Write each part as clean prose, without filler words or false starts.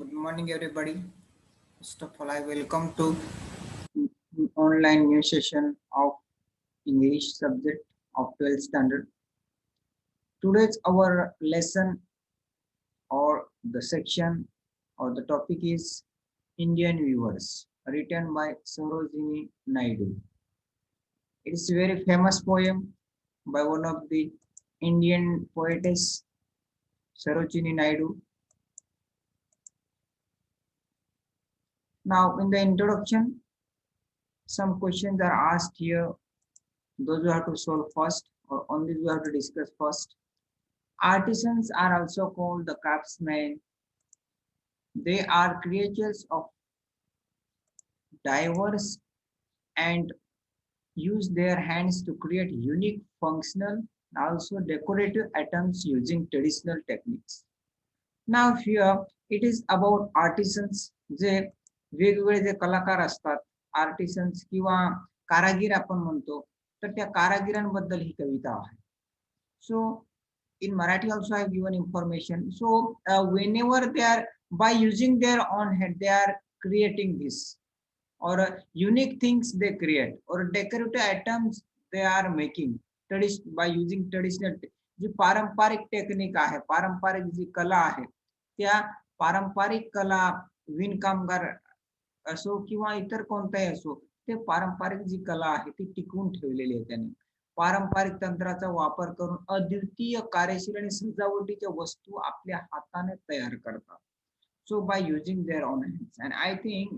Good morning, everybody. First of all, I welcome to online new session of English subject of 12th standard. Today's our lesson or the section or the topic is Indian Viewers, written by Sarojini Naidu. It is a very famous poem by one of the Indian poetess, Sarojini Naidu. Now, in the introduction, some questions are asked here. Those you have to solve first, or on this we have to discuss first. Artisans are also called the craftsmen. They are creatures of diverse and use their hands to create unique, functional, and also decorative items using traditional techniques. Now here it is about artisans, जे वेगवेगळे जे कलाकार असतात, artisans किंवा कारागीर आपण म्हणतो, तर त्या कारागिरांबद्दल ही कविता आहे. So in Marathi also I have given information. So whenever they are by using their own head, they are creating this or unique things they create or decorative items they are making by using traditional जी पारंपरिक technique आहे, पारंपरिक जी कला आहे, त्या पारंपरिक कला विणकामगार असो किंवा इतर कोणताही असो, ते पारंपरिक जी कला आहे ती टिकवून ठेवलेली आहे त्यांनी. पारंपरिक तंत्राचा वापर करून अद्वितीय कार्यशील आणि सजावटीच्या वस्तू आपल्या हाताने तयार करतात. So by using their own hands, and I think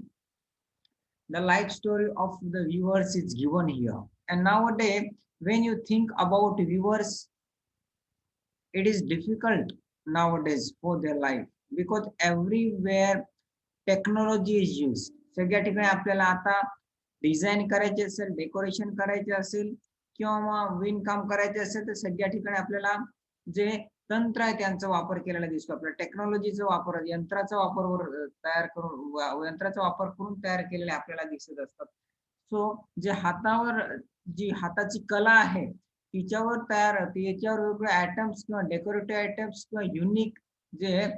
the life story of the viewers is given here. And nowadays, when you think about viewers, it is difficult nowadays for their life because everywhere technology is used. सगळ्या ठिकाणी आपल्याला आता design करायचे असेल, decoration करायचे असेल किंवा विणकाम करायचे असेल, तर सगळ्या ठिकाणी आपल्याला जे तंत्र आहे त्यांचा वापर केलेला दिसतो. आपल्याला टेक्नॉलॉजीचा वापर, यंत्राचा वापर तयार करून यंत्राचा वापर करून तयार केलेले आपल्याला दिसत असतात. सो जे हातावर जी हाताची कला आहे तिच्यावर तयार याच्यावर वेगवेगळे आयटम्स किंवा डेकोरेटिव्ह आयटम्स किंवा युनिक जे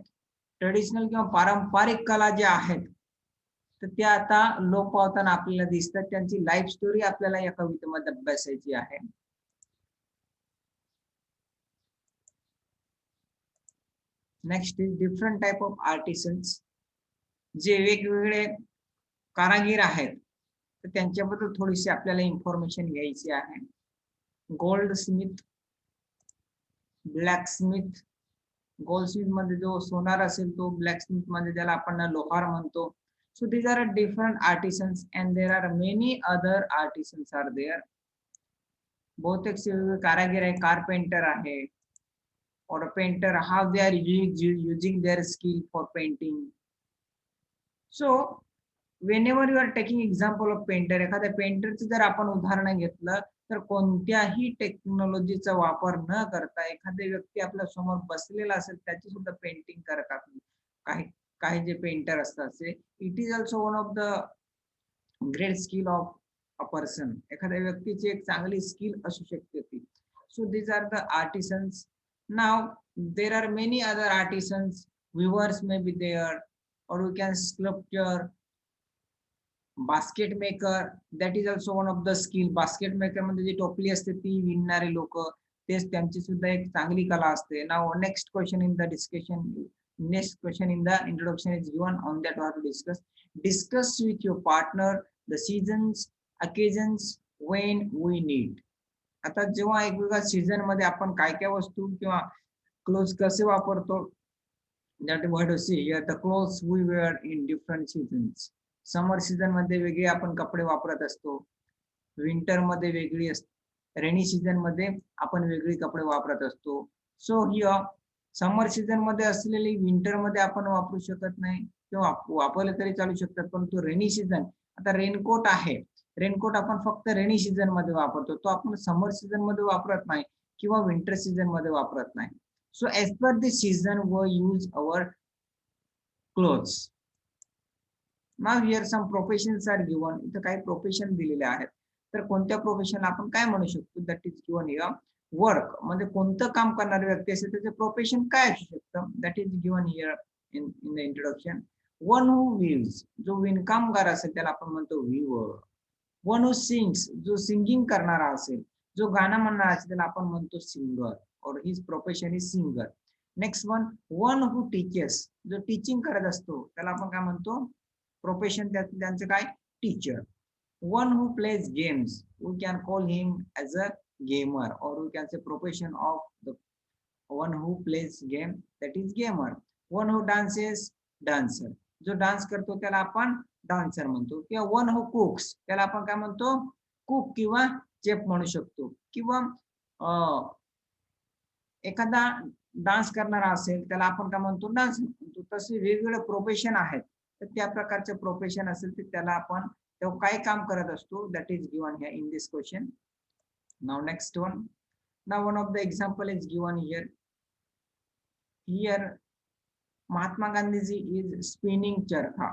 ट्रेडिशनल किंवा पारंपरिक कला ज्या आहेत तर त्या आता लोप पावताना आपल्याला दिसतात. त्यांची लाईफ स्टोरी आपल्याला या कवितेमध्ये अभ्यासायची आहे. Next is different type of artisans, जे वेगवेगळे कारागीर आहेत तर त्यांच्याबद्दल थोडीशी आपल्याला इन्फॉर्मेशन घ्यायची आहे. Gold Smith, black Smith, gold Smith मध्ये जो सोनार असेल तो, ब्लॅक स्मिथ मध्ये त्याला आपण लोहार म्हणतो. So these are different artisans and there are many other artisans are there. बहुतेक कारागीर आहे, कारपेंटर आहे, or a painter, how they are using their skill for painting. So whenever you are taking example of painter, एखाद्या पेंटरचं जर आपण उदाहरण घेतलं तर कोणत्याही टेक्नॉलॉजीचा वापर न करता एखादा व्यक्ती आपल्या समोर बसलेला असेल त्याची सुद्धा पेंटिंग करतात. काही जे पेंटर असतात ते, it is also one of the great skill of a person. एखाद्या व्यक्तीची एक चांगली स्किल असू शकते ती. So these are the artisans. Now there are many other artisans. Weavers may be there, or we can sculpture, basket maker, that is also one of the skill. Basket maker मध्ये जी टोपली असते ती विणणारे लोक, तेच त्यांची सुद्धा एक चांगली कला असते. Now next question in the discussion, next question in the introduction is given, on that we have to discuss with your partner the seasons, occasions when we need. आता जेव्हा वेगवेगळ्या सीझन मध्ये आपण काय काय वस्तू किंवा क्लोथ कसे वापरतो, that we have to see here the clothes we wear in different seasons. Summer season मध्ये वेगळे आपण कपडे वापरत असतो, विंटर मध्ये वेगळी असते, रेनी सीझन मध्ये आपण वेगळी कपडे वापरत असतो. सो हिअर समर सीझन मध्ये असलेली विंटर मध्ये आपण वापरू शकत नाही किंवा वापरले तरी चालू शकतात, परंतु रेनी सीझन, आता रेनकोट आहे, रेनकोट आपण फक्त रेनी सीझन मध्ये वापरतो, तो आपण समर सीझन मध्ये वापरत नाही किंवा विंटर सीझन मध्ये वापरत नाही. So as per the season we use our clothes. Now here some professions are given. इथं काही प्रोफेशन दिलेले आहेत, तर कोणत्या प्रोफेशन आपण काय म्हणू शकतो, that is given here. Work म्हणजे कोणतं काम करणारी व्यक्ती असेल त्याचे प्रोफेशन काय असू शकतं, that is given here in the introduction. One who views, जो विणकामगार असेल त्याला आपण म्हणतो विवर. वन हू सिंग्स, जो सिंगिंग करणारा असेल, जो गाणं म्हणणारा असेल त्याला आपण म्हणतो सिंगर, और his profession is singer. Next one who teachers, जो टीचिंग करत असतो त्याला आपण काय म्हणतो, प्रोफेशन त्यांचं काय, teacher. One who plays games, we can call him as a gamer, or we can say profession of the one who plays game, that is gamer. One who dances, dancer, जो dance करतो त्याला आपण dancer म्हणतो. किंवा one who cooks, त्याला आपण काय म्हणतो, कुक किंवा चेफ म्हणू शकतो. किंवा एखादा डान्स करणारा असेल त्याला आपण काय म्हणतो, डान्स म्हणतो. तसे वेगवेगळे प्रोफेशन आहेत, तर त्या प्रकारचे प्रोफेशन असेल तर त्याला आपण तो काय काम करत असतो, that is given here in this question. Now next one. Now one of the example is given here. Here Mahatma Gandhi is spinning charkha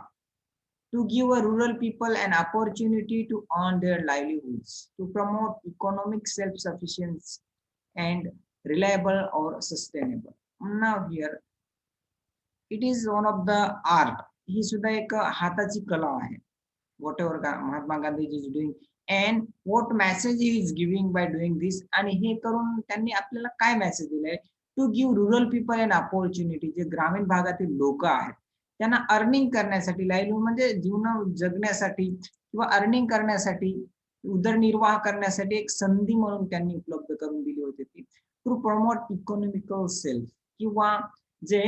to give a rural people an opportunity to earn their livelihoods, to promote economic self-sufficiency and reliable or sustainable. Now here it is one of the art. ही सुद्धा एक हाताची कला आहे. Whatever Mahatma Gandhi is doing and what message he is giving by doing this, आणि हे करून त्यांनी आपल्याला काय मेसेज दिलाय, to give rural people an opportunity, जे ग्रामीण भागातील लोक आहेत त्यांना अर्निंग करण्यासाठी, लाईव्हलीहूड म्हणजे जीवन जगण्यासाठी किंवा अर्निंग करण्यासाठी, उदरनिर्वाह करण्यासाठी एक संधी म्हणून त्यांनी उपलब्ध करून दिली होती ती. टू प्रमोट इकॉनॉमिकल सेल्फ, किंवा जे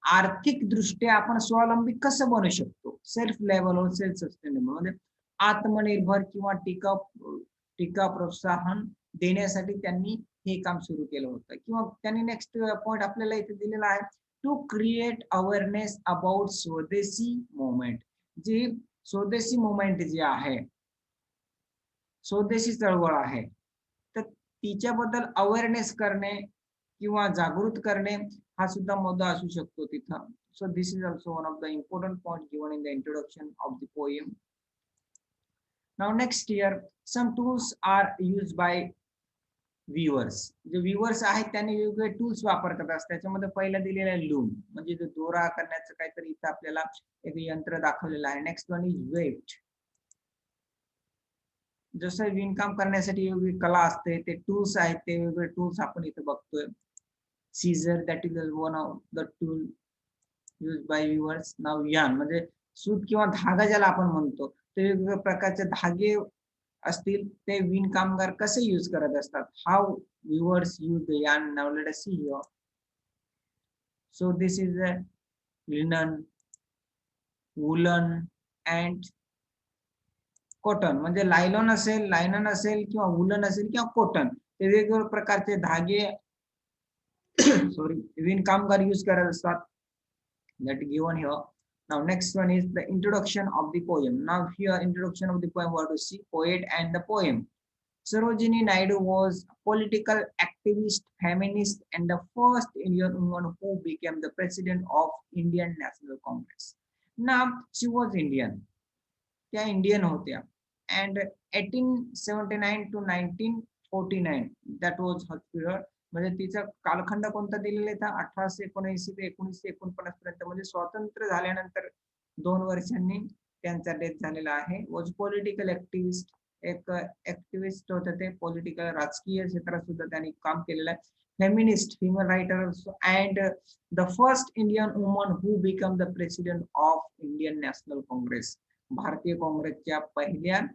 आर्थिक दृष्ट्या आपण स्वावलंबी कसं बनू शकतो, सेल्फ लेवलवर सेल्फ सस्टेनेबल म्हणजे आत्मनिर्भर किंवा टीका प्रोत्साहन देण्यासाठी त्यांनी हे काम सुरू केलं होतं. किंवा त्यांनी नेक्स्ट पॉइंट आपल्याला इथे दिलेला आहे, टू क्रिएट अवेअरनेस अबाउट स्वदेशी मुवमेंट. जी स्वदेशी मुवमेंट जी आहे, स्वदेशी चळवळ आहे, तर तिच्याबद्दल अवेअरनेस करणे किंवा जागृत करणे हा सुद्धा मुद्दा असू शकतो तिथं. So this is also one of the important point given in the introduction of the poem. Now next here some tools are used by viewers. जे व्ह्युअर्स आहेत त्यांनी वेगवेगळे टूल्स वापरतात असतात. त्याच्यामध्ये पहिलं दिलेलं आहे लूम, म्हणजे जो दोरा करण्याचं काहीतरी इथं आपल्याला एक यंत्र दाखवलेलं आहे. Next one is weight. जसं विणकाम करण्यासाठी वेगवेगळी कला असते, ते टूल्स आहेत, ते वेगवेगळे टूल्स आपण इथे बघतोय. Scissor, that is one of the tool use by weavers. Now yarn म्हणजे सूत किंवा धागा ज्याला आपण म्हणतो, ते वेगवेगळ्या प्रकारचे धागे असतील, ते विणकामगार कसे यूज करत असतात. हाऊ व्ह्युअर्स यूज द यान. Now let us see here. So this is a linen, woollen and cotton. म्हणजे लायलॉन असेल, लायनन असेल किंवा वुलन असेल किंवा कॉटन, ते वेगवेगळ्या प्रकारचे धागे सॉरी विणकामगार यूज करत असतात. That given here. Now next one is the introduction of the poem. Now here introduction of the poem, what to see, poet and the poem. Sarojini Naidu was a political activist, feminist, and the first Indian woman who became the president of Indian National Congress. Now she was Indian. त्या Indian होत्या. And 1879 to 1949 that was her period. म्हणजे तिचा कालखंड कोणता दिलेला आहे, 1879 ते 1949 पर्यंत, म्हणजे स्वातंत्र्य झाल्यानंतर 2 वर्षांनी त्यांचा डेथ झालेला आहे. वॉज पॉलिटिकल ऍक्टिव्हिस्ट, एक ऍक्टिव्हिस्ट होते ते, पॉलिटिकल राजकीय क्षेत्रात सुद्धा त्यांनी काम केलेलं आहे. Feminist, female writer, and the first Indian woman who become the president of Indian national Congress. भारतीय काँग्रेसच्या पहिल्या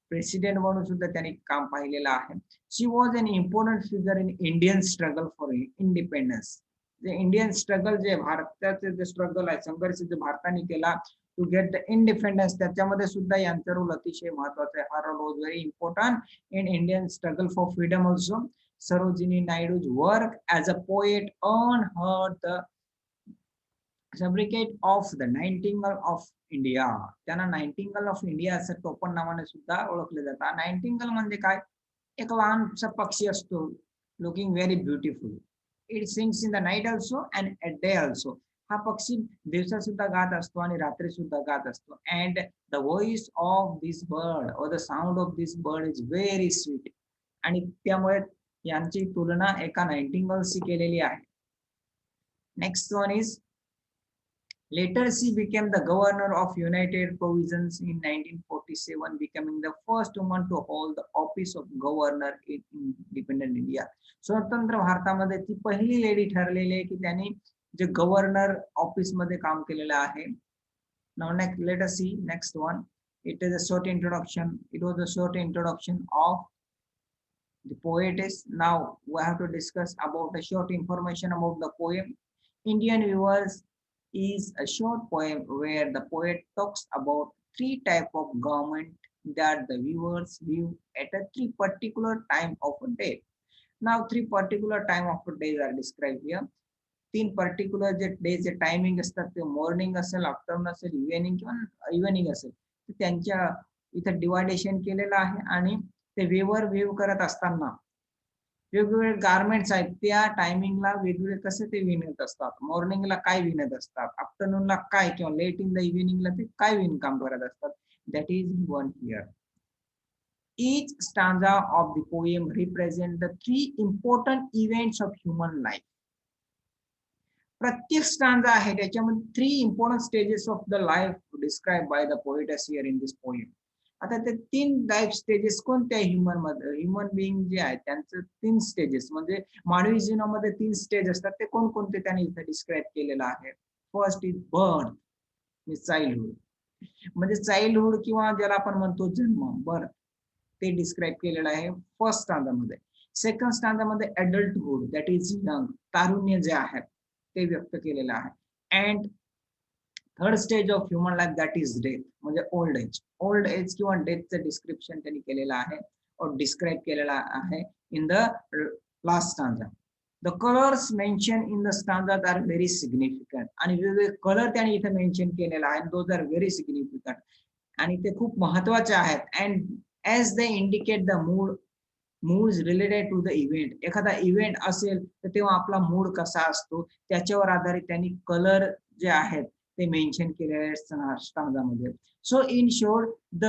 प्रेसिडेंट म्हणून सुद्धा त्यांनी काम पाहिलेलं आहे. She was an important figure in Indian struggle for independence. जे इंडियन स्ट्रगल, जे भारताचे जे स्ट्रगल आहे, संघर्ष जे भारताने केला टू गेट द इंडिपेंडन्स, त्याच्यामध्ये सुद्धा यांचा रोल अतिशय महत्वाचा आहे. Her role was very important in Indian struggle for freedom also. Sarojini Naidu's work as a poet earn her the sobriquet of the nightingale of India. त्यांना नाइटिंगेल ऑफ इंडिया असं टोपण नावाने सुद्धा ओळखले जातात. नाइटिंगेल म्हणजे काय, एक लहानसा पक्षी असतो, looking very beautiful. It sings in the night also and at day also. हा पक्षी दिवसा सुद्धा गात असतो आणि रात्री सुद्धा गात असतो. And the voice of this bird or the sound of this bird is very sweet. आणि त्यामुळे यांची तुलना एका नाइटिंगेलशी केलेली आहे. Next one is Later, she became the governor of United Provinces in 1947, becoming the first woman to hold the office of governor in independent India. स्वतंत्र भारतामध्ये ती पहिली लेडी ठरलेली आहे की त्यांनी जे गव्हर्नर ऑफिस मध्ये काम केलेलं आहे. Now next, let us see next one. It is a short introduction. It was a short introduction of the poetess. Now we have to discuss about a short information about the poem. Indian viewers is a short poem where the poet talks about three type of government that the viewers view at a three particular time of a day. Now three particular time of a day are described here. तीन particular जे डेचे timing असतात ते morning असेल, afternoon असेल, evening किंवा evening असेल, त्यांच्या इथं डिवायडेशन केलेलं आहे. आणि ते वेवर वेव करत असताना वेगवेगळे गारमेंट्स आहेत त्या टायमिंगला वेगवेगळे कसे ते विणत असतात. मॉर्निंगला काय विणत असतात, आफ्टरनूनला काय, किंवा लेट इन द इव्हिनिंगला ते काय विणकाम करत असतात. That is one here. Each stanza of the poem represent the three important events of human life. प्रत्येक स्टांजा आहे त्याच्यामध्ये three important stages of the life describe by the poets here in this poem. आता ते तीन life stages कोणत्या human being जे आहे त्यांचं तीन स्टेजेस म्हणजे मानवी जीवनामध्ये तीन स्टेज असतात. ते कोणकोणते त्यांनी इथे डिस्क्राइब केलेलं आहे. फर्स्ट इज बर्थ, चाइल्डहुड, म्हणजे चाइल्डहुड किंवा ज्याला आपण म्हणतो जन्म, बर्थ, ते डिस्क्राइब केलेलं आहे फर्स्ट स्टांजामध्ये. सेकंड स्टांजामध्ये अडल्टहुड, दॅट इज यंग, तारुण्य जे आहे ते व्यक्त केलेलं आहे. And third stage of human life that is death, म्हणजे ओल्ड एज. ओल्ड एज किंवा डेथचं डिस्क्रिप्शन त्यांनी केलेलं आहे और डिस्क्राइब केलेला आहे in the last stanza. The colours mention in the stanza are very significant, आणि वेगवेगळे कलर त्यांनी इथे मेन्शन केलेला आहे. दोज आर व्हेरी सिग्निफिकंट आणि ते खूप महत्वाचे आहेत. And as they indicate the moods related to the event. एखादा इव्हेंट असेल तर तेव्हा आपला मूड कसा असतो त्याच्यावर आधारित त्यांनी कलर जे आहेत ते मेन्शन केलेले आहेत स्टांजामध्ये. So in short the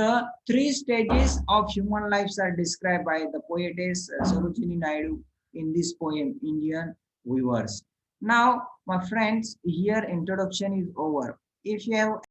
three stages of human life are describe by the poetess Sarojini Naidu in this poem, Indian viewers. Now, my friends, here introduction is over. If you have